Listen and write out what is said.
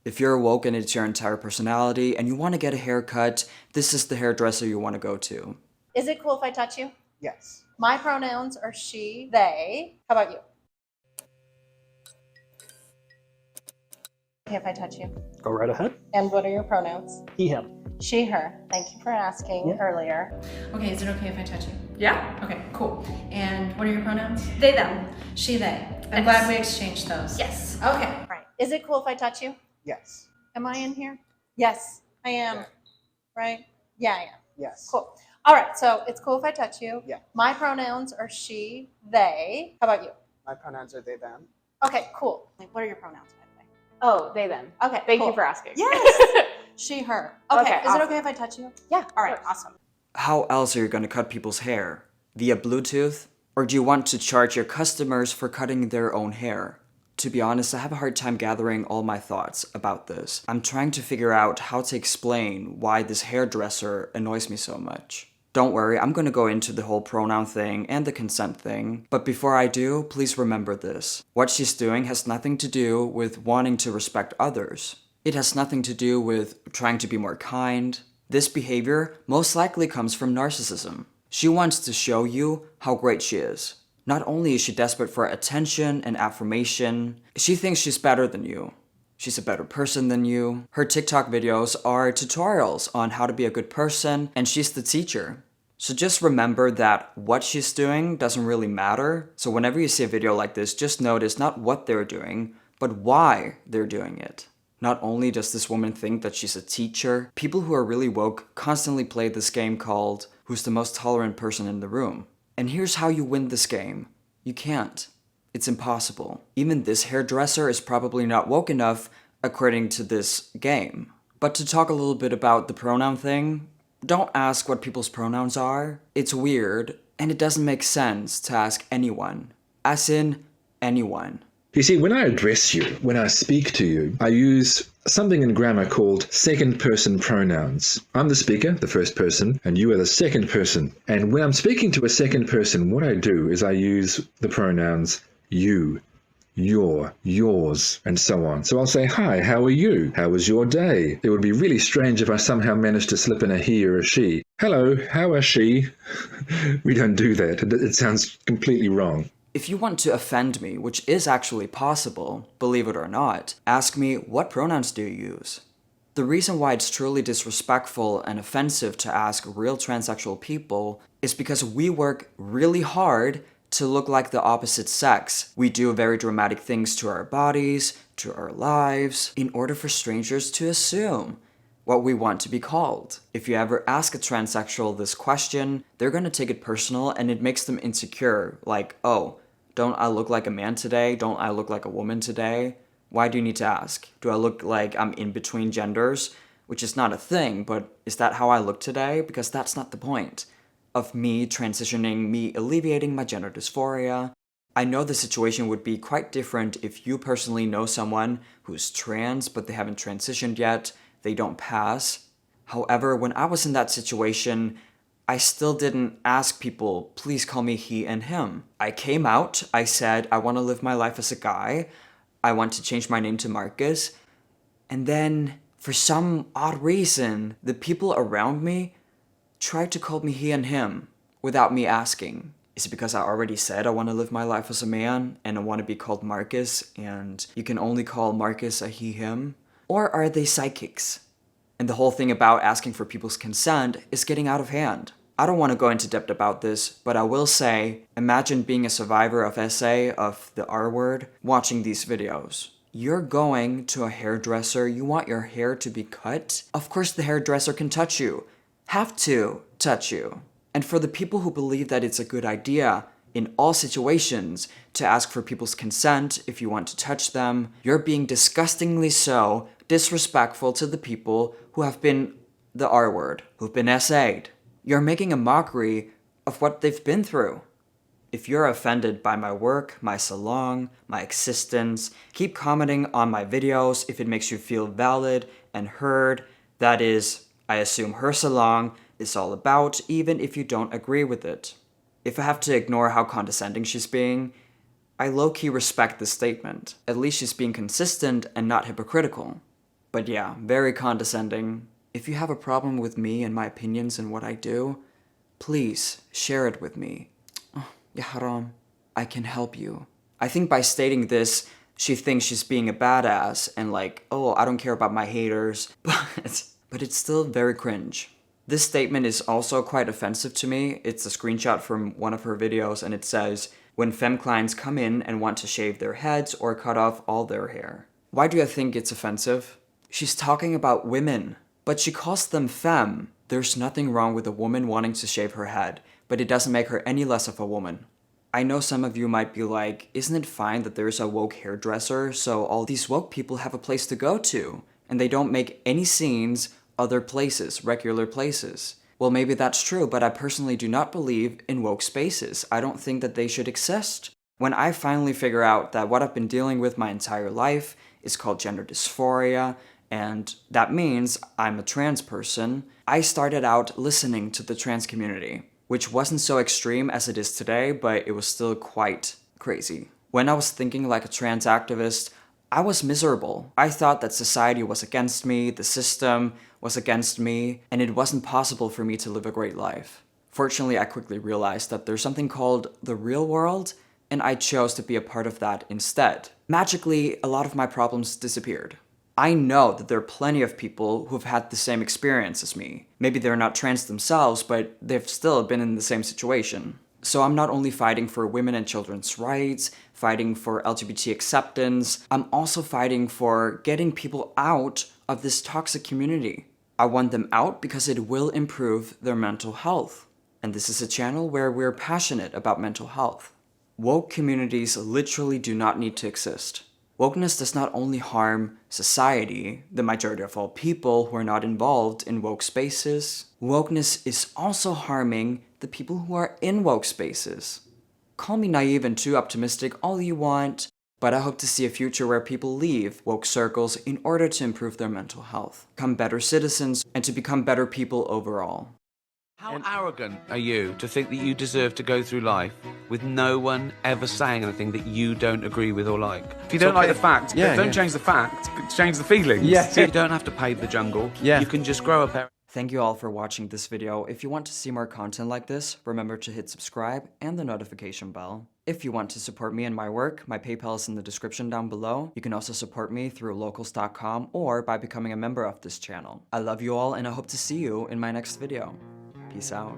If you're woke and it's your entire personality and you want to get a haircut, this is the hairdresser you want to go to. Is it cool if I touch you? Yes. My pronouns are she, they. How about you? Okay, if I touch you. Go right ahead. And what are your pronouns? He, him. She, her. Thank you for asking earlier. Okay, is it okay if I touch you? Yeah. Okay, cool. And what are your pronouns? They, them. She, they. I'm Yes. glad we exchanged those. Yes. Okay. Right. Is it cool if I touch you? Yes. Am I in here? Yes, I am. Yeah. Right? Yeah, I am. Yes. Cool. All right, so it's cool if I touch you. Yeah. My pronouns are she, they. How about you? My pronouns are they, them. Okay, cool. Like, what are your pronouns, by the way? Oh, they, them. Okay, Thank cool. you for asking. Yes. She, her. Okay, Okay, is awesome. it okay if I touch you? Yeah. All right, of course. awesome. How else are you going to cut people's hair? Via Bluetooth? Or do you want to charge your customers for cutting their own hair? To be honest, I have a hard time gathering all my thoughts about this. I'm trying to figure out how to explain why this hairdresser annoys me so much. Don't worry, I'm gonna go into the whole pronoun thing and the consent thing, but before I do, please remember this. What she's doing has nothing to do with wanting to respect others. It has nothing to do with trying to be more kind. This behavior most likely comes from narcissism. She wants to show you how great she is. Not only is she desperate for attention and affirmation, she thinks she's better than you. She's a better person than you. Her TikTok videos are tutorials on how to be a good person, and she's the teacher. So just remember that what she's doing doesn't really matter. So whenever you see a video like this, just notice not what they're doing, but why they're doing it. Not only does this woman think that she's a teacher, people who are really woke constantly play this game called Who's the Most Tolerant Person in the Room? And here's how you win this game. You can't. It's impossible. Even this hairdresser is probably not woke enough according to this game. But to talk a little bit about the pronoun thing, don't ask what people's pronouns are. It's weird, and it doesn't make sense to ask anyone. As in, anyone. You see, when I address you, when I speak to you, I use something in grammar called second-person pronouns. I'm the speaker, the first person, and you are the second person. And when I'm speaking to a second person, what I do is I use the pronouns you, your, yours, and so on. So I'll say, hi, how are you? How was your day? It would be really strange if I somehow managed to slip in a he or a she. Hello, how are she? We don't do that. It sounds completely wrong. If you want to offend me, which is actually possible, believe it or not, ask me, what pronouns do you use? The reason why it's truly disrespectful and offensive to ask real transsexual people is because we work really hard to look like the opposite sex. We do very dramatic things to our bodies, to our lives, in order for strangers to assume what we want to be called. If you ever ask a transsexual this question, they're gonna take it personal and it makes them insecure, like, oh, don't I look like a man today? Don't I look like a woman today? Why do you need to ask? Do I look like I'm in between genders? Which is not a thing, but is that how I look today? Because that's not the point of me transitioning, me alleviating my gender dysphoria. I know the situation would be quite different if you personally know someone who's trans, but they haven't transitioned yet, they don't pass. However, when I was in that situation, I still didn't ask people, please call me he and him. I came out, I said, I want to live my life as a guy, I want to change my name to Marcus, and then, for some odd reason, the people around me tried to call me he and him, without me asking. Is it because I already said I want to live my life as a man, and I want to be called Marcus, and you can only call Marcus a he, him? Or are they psychics? And the whole thing about asking for people's consent is getting out of hand. I don't want to go into depth about this, but I will say, imagine being a survivor of SA, of the R word, watching these videos. You're going to a hairdresser, you want your hair to be cut? Of course the hairdresser can touch you. Have to touch you. And for the people who believe that it's a good idea, in all situations, to ask for people's consent if you want to touch them, you're being disgustingly so disrespectful to the people who have been the R word, who've been SA'd. You're making a mockery of what they've been through. If you're offended by my work, my salon, my existence, keep commenting on my videos if it makes you feel valid and heard. That is, I assume her salon is all about, even if you don't agree with it. If I have to ignore how condescending she's being, I low-key respect this statement. At least she's being consistent and not hypocritical. But yeah, very condescending. If you have a problem with me and my opinions and what I do, please share it with me. Ya haram, I can help you. I think by stating this, she thinks she's being a badass and like, oh, I don't care about my haters, but it's still very cringe. This statement is also quite offensive to me. It's a screenshot from one of her videos and it says, when femme clients come in and want to shave their heads or cut off all their hair. Why do I think it's offensive? She's talking about women, but she calls them femme. There's nothing wrong with a woman wanting to shave her head, but it doesn't make her any less of a woman. I know some of you might be like, isn't it fine that there's a woke hairdresser, so all these woke people have a place to go to, and they don't make any scenes other places, regular places? Well, maybe that's true, but I personally do not believe in woke spaces. I don't think that they should exist. When I finally figure out that what I've been dealing with my entire life is called gender dysphoria, and that means I'm a trans person, I started out listening to the trans community, which wasn't so extreme as it is today, but it was still quite crazy. When I was thinking like a trans activist, I was miserable. I thought that society was against me, the system was against me, and it wasn't possible for me to live a great life. Fortunately, I quickly realized that there's something called the real world, and I chose to be a part of that instead. Magically, a lot of my problems disappeared. I know that there are plenty of people who've had the same experience as me. Maybe they're not trans themselves, but they've still been in the same situation. So I'm not only fighting for women and children's rights, fighting for LGBT acceptance, I'm also fighting for getting people out of this toxic community. I want them out because it will improve their mental health. And this is a channel where we're passionate about mental health. Woke communities literally do not need to exist. Wokeness does not only harm society, the majority of all people who are not involved in woke spaces, wokeness is also harming the people who are in woke spaces. Call me naive and too optimistic all you want, but I hope to see a future where people leave woke circles in order to improve their mental health, become better citizens, and to become better people overall. How arrogant are you to think that you deserve to go through life with no one ever saying anything that you don't agree with or like? If you don't like the fact, don't change the fact, change the feelings. Yeah. You don't have to pave the jungle. Yeah. You can just grow a pair. Thank you all for watching this video. If you want to see more content like this, remember to hit subscribe and the notification bell. If you want to support me and my work, my PayPal is in the description down below. You can also support me through locals.com or by becoming a member of this channel. I love you all and I hope to see you in my next video. Peace out.